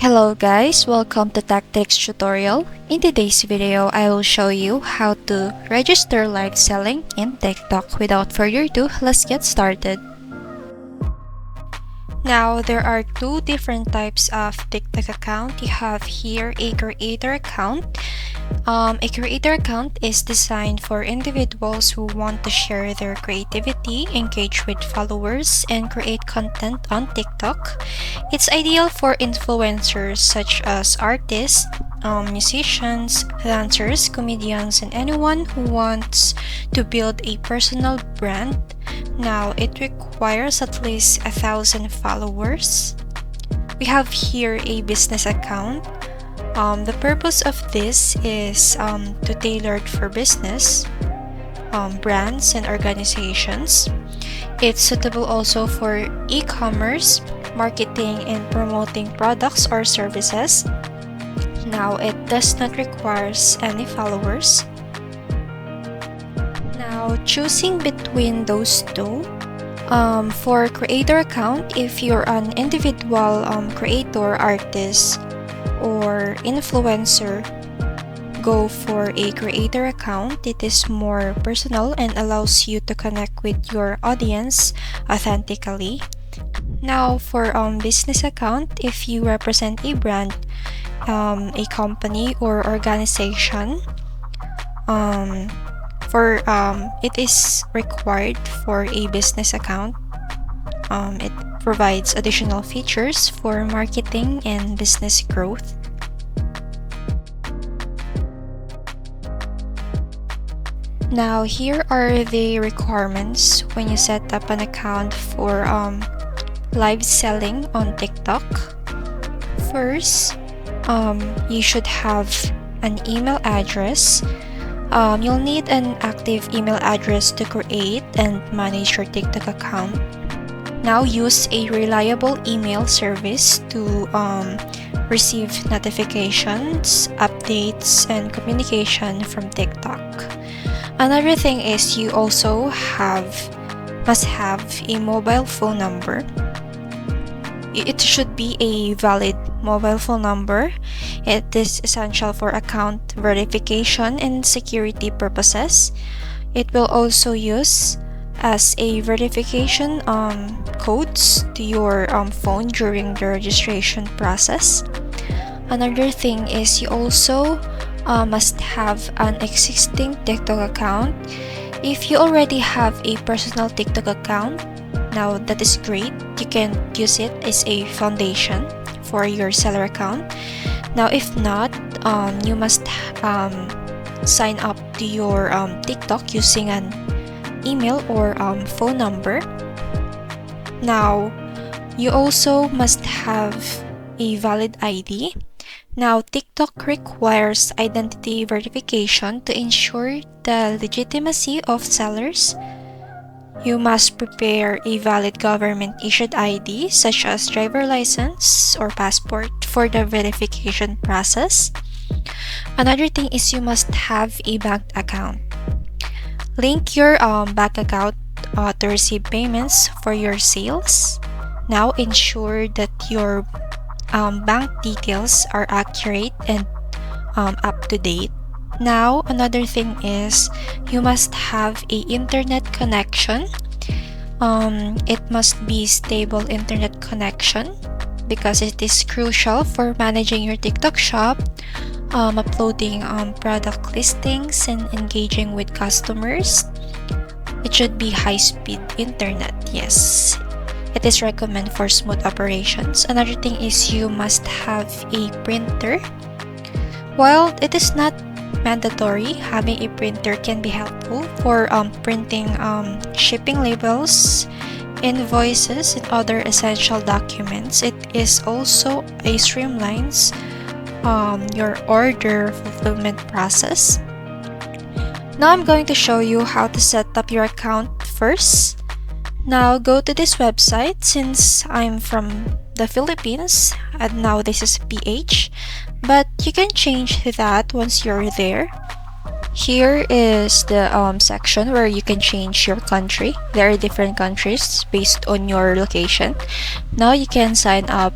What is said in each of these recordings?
Hello guys, welcome to Tactics tutorial. In today's video, I will show you how to register live selling in TikTok. Without further ado, let's get started. Now, there are two different types of TikTok account. You have here a creator account. A creator account is designed for individuals who want to share their creativity, engage with followers, and create content on TikTok. It's ideal for influencers such as artists, musicians, dancers, comedians, and anyone who wants to build a personal brand. Now, it requires at least 1,000 followers. We have here a business account. The purpose of this is to tailored for business, brands, and organizations. It's suitable also for e-commerce, marketing, and promoting products or services. Now, it does not require any followers. Now, choosing between those two, for creator account, if you're an individual creator, artist, or influencer, go for a creator account. It is more personal and allows you to connect with your audience authentically. Now, for business account, if you represent a brand, a company or organization, it is required for a business account. It provides additional features for marketing and business growth. Now, here are the requirements when you set up an account for live selling on TikTok. First, you should have an email address. You'll need an active email address to create and manage your TikTok account. Now, use a reliable email service to receive notifications, updates, and communication from TikTok. Another thing is you also must have a mobile phone number. It should be a valid mobile phone number. It is essential for account verification and security purposes. It will also use as a verification codes to your phone during the registration process. Another thing is you also must have an existing TikTok account. If you already have a personal TikTok account, now that is great. You can use it as a foundation for your seller account. Now, if not, you must sign up to your TikTok using an email or phone number. Now, you also must have a valid ID. Now, TikTok requires identity verification to ensure the legitimacy of sellers. You must prepare a valid government-issued ID such as driver license or passport for the verification process. Another thing is you must have a bank account. Link your bank account to receive payments for your sales. Now, ensure that your bank details are accurate and up to date. Now, another thing is you must have a internet connection. It must be stable internet connection because it is crucial for managing your TikTok shop, uploading product listings, and engaging with customers. It should be high-speed internet, yes. It is recommended for smooth operations. Another thing is you must have a printer. While it is not mandatory, having a printer can be helpful for printing shipping labels, invoices, and other essential documents. It is also a streamlines your order fulfillment process. Now, I'm going to show you how to set up your account first. Now, go to this website. Since I'm from the Philippines, and now this is PH, but you can change that once you're there. Here is the section where you can change your country. There are different countries based on your location. Now you can sign up.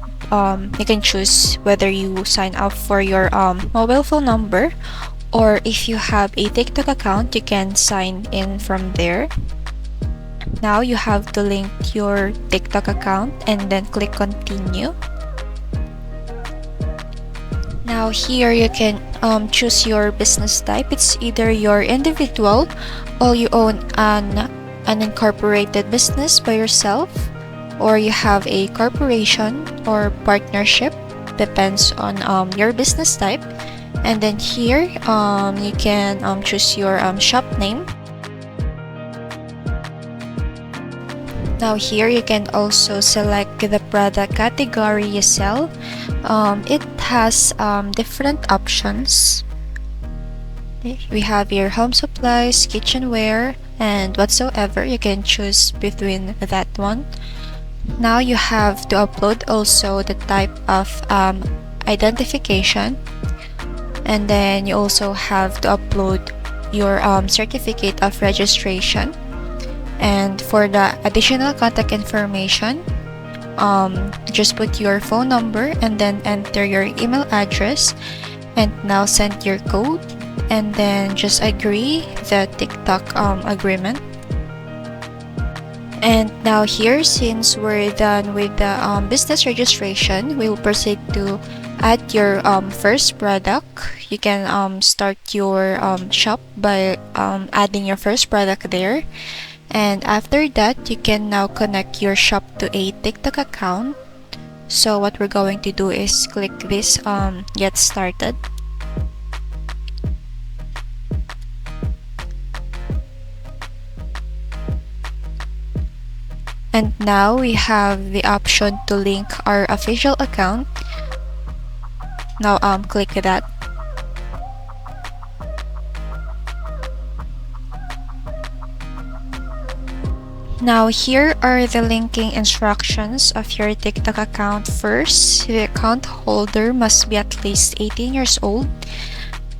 You can choose whether you sign up for your mobile phone number, or if you have a TikTok account, you can sign in from there. Now you have to link your TikTok account and then click continue. Now here you can choose your business type. It's either your individual or you own an incorporated business by yourself, or you have a corporation or partnership, depends on your business type. And then here you can choose your shop name. Now here you can also select the product category you sell. It has different options. We have your home supplies, kitchenware, and whatsoever. You can choose between that one. Now you have to upload also the type of identification, and then you also have to upload your certificate of registration. And for the additional contact information, just put your phone number and then enter your email address, and now send your code, and then just agree the TikTok agreement. And now here, since we're done with the business registration, we'll proceed to add your first product. You can start your shop by adding your first product there. And after that, you can now connect your shop to a TikTok account. So what we're going to do is click this get started. And now we have the option to link our official account. Now click that. Now here are the linking instructions of your TikTok account. First, the account holder must be at least 18 years old.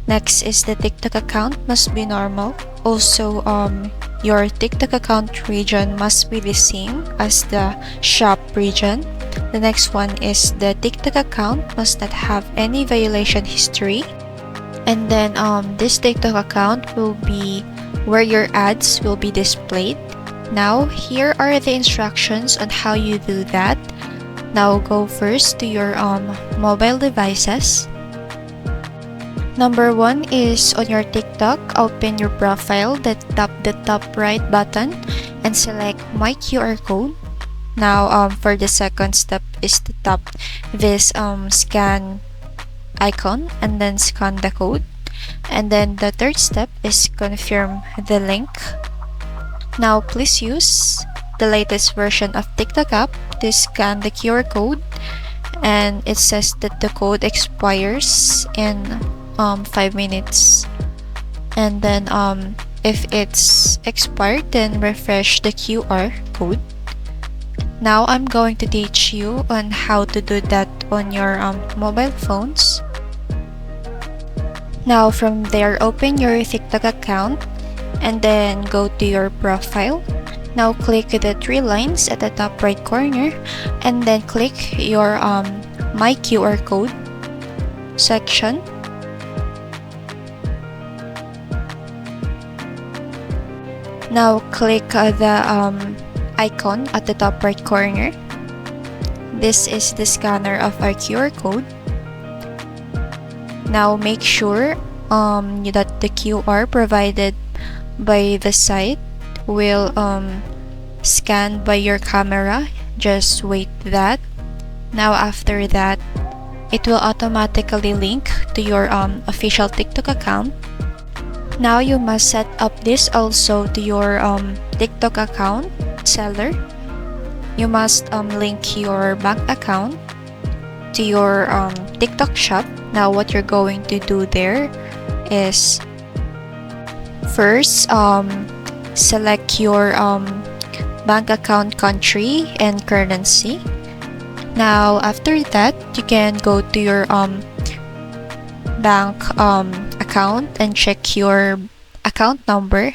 Next is the TikTok account must be normal. Also, your TikTok account region must be the same as the shop region. The next one is the TikTok account must not have any violation history. And then this TikTok account will be where your ads will be displayed. Now, here are the instructions on how you do that. Now, go first to your mobile devices. Number 1 is on your TikTok. Open your profile, then tap the top right button and select My QR code. Now, for the second step is to tap this scan icon and then scan the code. And then the third step is confirm the link. Now, please use the latest version of TikTok app to scan the QR code, and it says that the code expires in 5 minutes. And then if it's expired, then refresh the QR code. Now I'm going to teach you on how to do that on your mobile phones. Now from there, open your TikTok account and then go to your profile. Now click the 3 lines at the top right corner and then click your My QR code section. Now click the icon at the top right corner. This is the scanner of our QR code. Now make sure that the QR provided by the site will scan by your camera. Just wait that. Now after that, it will automatically link to your official TikTok account. Now you must set up this also to your TikTok account seller. You must link your bank account to your TikTok shop. Now what you're going to do there is first select your bank account country and currency. Now after that, you can go to your bank account and check your account number.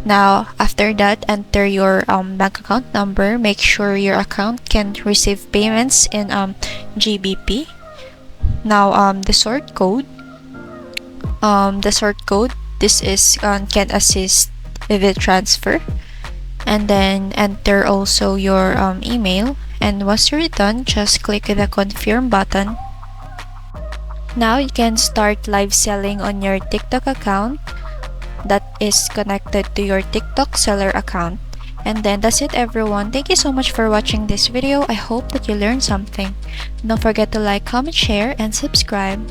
Now, after that, enter your bank account number. Make sure your account can receive payments in GBP. Now, the sort code, this is can assist with transfer. And then enter also your email. And once you're done, just click the confirm button. Now you can start live selling on your TikTok account that is connected to your TikTok seller account. And then that's it, everyone. Thank you so much for watching this video. I hope that you learned something. Don't forget to like, comment, share, and subscribe.